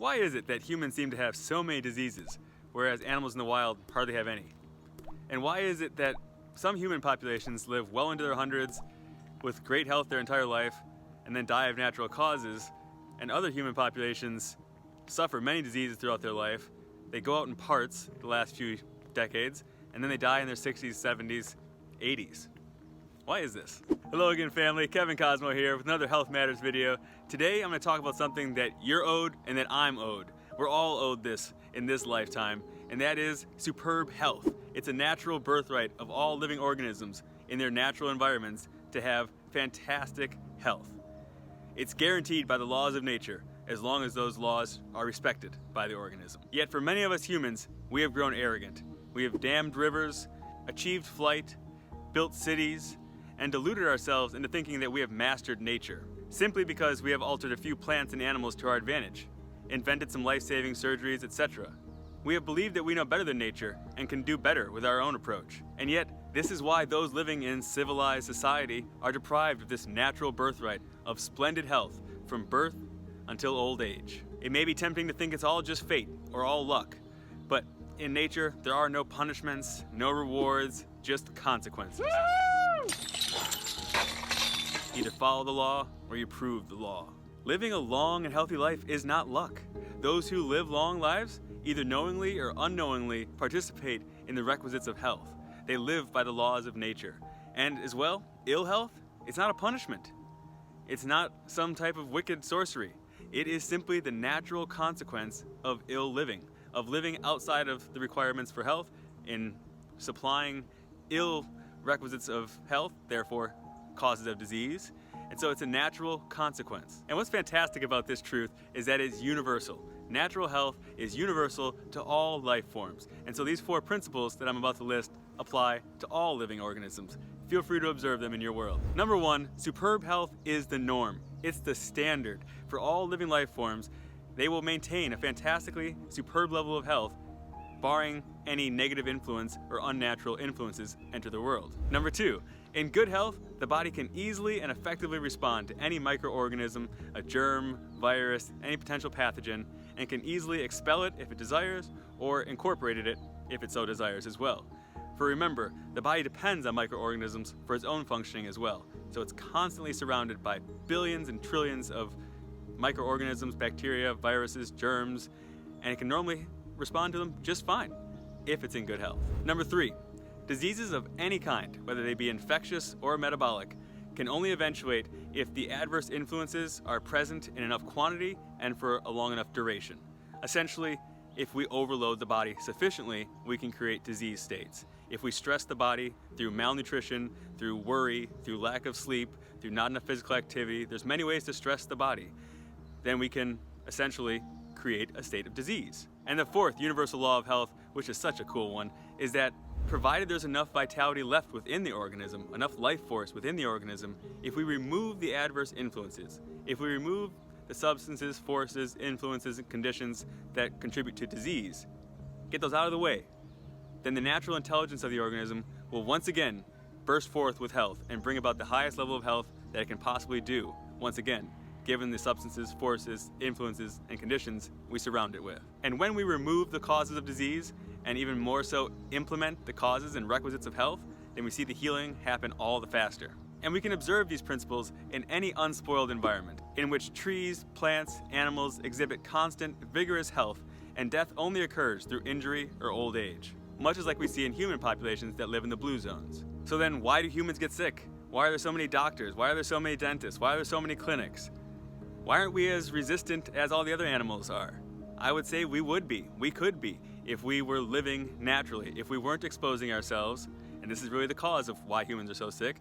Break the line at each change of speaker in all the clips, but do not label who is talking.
Why is it that humans seem to have so many diseases, whereas animals in the wild hardly have any? And why is it that some human populations live well into their hundreds with great health their entire life and then die of natural causes, and other human populations suffer many diseases throughout their life, they go out in parts the last few decades, and then they die in their 60s, 70s, 80s? Why is this? Hello again, family. Kevin Cosmo here with another Health Matters video. Today I'm going to talk about something that you're owed and that I'm owed. We're all owed this in this lifetime, and that is superb health. It's a natural birthright of all living organisms in their natural environments to have fantastic health. It's guaranteed by the laws of nature as long as those laws are respected by the organism. Yet for many of us humans, we have grown arrogant. We have dammed rivers, achieved flight, built cities, and deluded ourselves into thinking that we have mastered nature, simply because we have altered a few plants and animals to our advantage, invented some life-saving surgeries, etc. We have believed that we know better than nature and can do better with our own approach. And yet, this is why those living in civilized society are deprived of this natural birthright of splendid health from birth until old age. It may be tempting to think it's all just fate or all luck, but in nature, there are no punishments, no rewards, just consequences. Either follow the law or you prove the law. Living a long and healthy life is not luck. Those who live long lives either knowingly or unknowingly participate in the requisites of health. They live by the laws of nature. And as well, ill health, it's not a punishment. It's not some type of wicked sorcery. It is simply the natural consequence of ill living, of living outside of the requirements for health, in supplying ill requisites of health, therefore causes of disease. And so it's a natural consequence. And what's fantastic about this truth is that it's universal. Natural health is universal to all life forms. And so these 4 principles that I'm about to list apply to all living organisms. Feel free to observe them in your world. Number 1, superb health is the norm. It's the standard for all living life forms. They will maintain a fantastically superb level of health, barring any negative influence or unnatural influences enter the world. Number 2, in good health, the body can easily and effectively respond to any microorganism, a germ, virus, any potential pathogen, and can easily expel it if it desires, or incorporate it if it so desires as well. For remember, the body depends on microorganisms for its own functioning as well, so it's constantly surrounded by billions and trillions of microorganisms, bacteria, viruses, germs, and it can normally respond to them just fine if it's in good health. Number 3, diseases of any kind, whether they be infectious or metabolic, can only eventuate if the adverse influences are present in enough quantity and for a long enough duration. Essentially, if we overload the body sufficiently, we can create disease states. If we stress the body through malnutrition, through worry, through lack of sleep, through not enough physical activity, there's many ways to stress the body, then we can essentially create a state of disease. And the 4th universal law of health, which is such a cool one, is that provided there's enough vitality left within the organism, enough life force within the organism, if we remove the adverse influences, if we remove the substances, forces, influences, and conditions that contribute to disease, get those out of the way, then the natural intelligence of the organism will once again burst forth with health and bring about the highest level of health that it can possibly do, once again, given the substances, forces, influences, and conditions we surround it with. And when we remove the causes of disease, and even more so implement the causes and requisites of health, then we see the healing happen all the faster. And we can observe these principles in any unspoiled environment, in which trees, plants, animals exhibit constant, vigorous health, and death only occurs through injury or old age, much as like we see in human populations that live in the blue zones. So then why do humans get sick? Why are there so many doctors? Why are there so many dentists? Why are there so many clinics? Why aren't we as resistant as all the other animals are? I would say we would be, we could be, if we were living naturally, if we weren't exposing ourselves, and this is really the cause of why humans are so sick,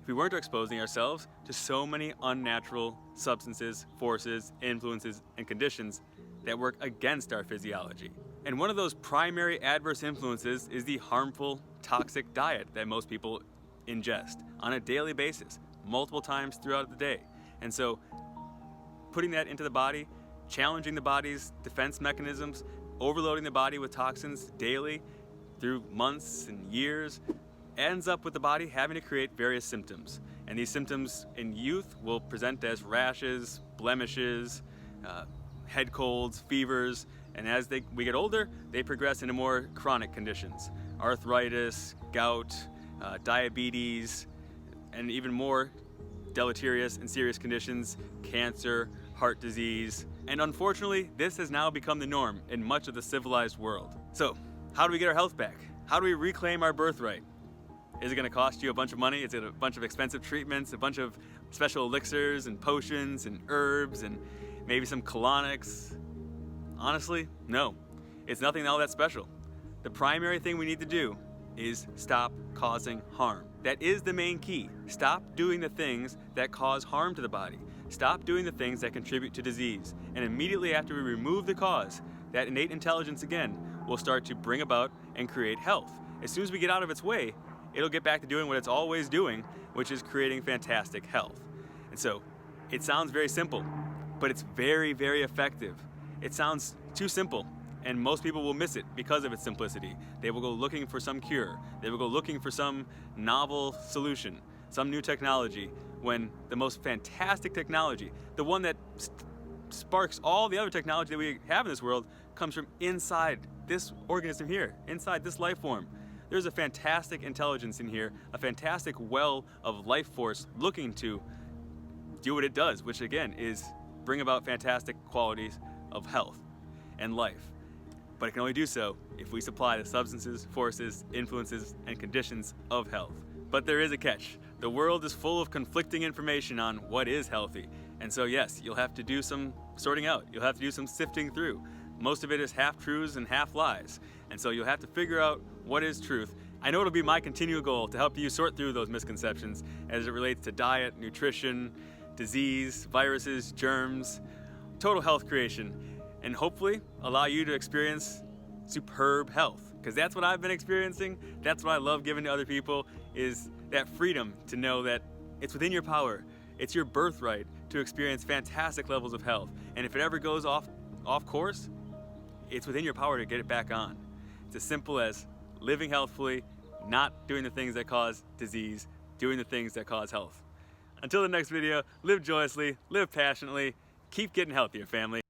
if we weren't exposing ourselves to so many unnatural substances, forces, influences, and conditions that work against our physiology. And one of those primary adverse influences is the harmful, toxic diet that most people ingest on a daily basis, multiple times throughout the day. And so putting that into the body, challenging the body's defense mechanisms, overloading the body with toxins daily through months and years, ends up with the body having to create various symptoms. And these symptoms in youth will present as rashes, blemishes, head colds, fevers, and as we get older, they progress into more chronic conditions. Arthritis, gout, diabetes, and even more deleterious and serious conditions, cancer, heart disease. And unfortunately, this has now become the norm in much of the civilized world. So, how do we get our health back? How do we reclaim our birthright? Is it going to cost you a bunch of money? Is it a bunch of expensive treatments, a bunch of special elixirs and potions and herbs and maybe some colonics? Honestly, no. It's nothing all that special. The primary thing we need to do is stop causing harm. That is the main key. Stop doing the things that cause harm to the body. Stop doing the things that contribute to disease. And immediately after we remove the cause, that innate intelligence again will start to bring about and create health. As soon as we get out of its way, it'll get back to doing what it's always doing, which is creating fantastic health. And so, it sounds very simple, but it's very, very effective. It sounds too simple, and most people will miss it because of its simplicity. They will go looking for some cure. They will go looking for some novel solution, some new technology, when the most fantastic technology, the one that sparks all the other technology that we have in this world, comes from inside this organism here, inside this life form. There's a fantastic intelligence in here, a fantastic well of life force looking to do what it does, which again is bring about fantastic qualities of health and life. But it can only do so if we supply the substances, forces, influences, and conditions of health. But there is a catch. The world is full of conflicting information on what is healthy. And so yes, you'll have to do some sorting out. You'll have to do some sifting through. Most of it is half-truths and half-lies. And so you'll have to figure out what is truth. I know it'll be my continual goal to help you sort through those misconceptions as it relates to diet, nutrition, disease, viruses, germs, total health creation, and hopefully allow you to experience superb health. Because that's what I've been experiencing. That's what I love giving to other people, is that freedom to know that it's within your power. It's your birthright to experience fantastic levels of health. And if it ever goes off course, it's within your power to get it back on. It's as simple as living healthfully, not doing the things that cause disease, doing the things that cause health. Until the next video, live joyously, live passionately, keep getting healthier, family.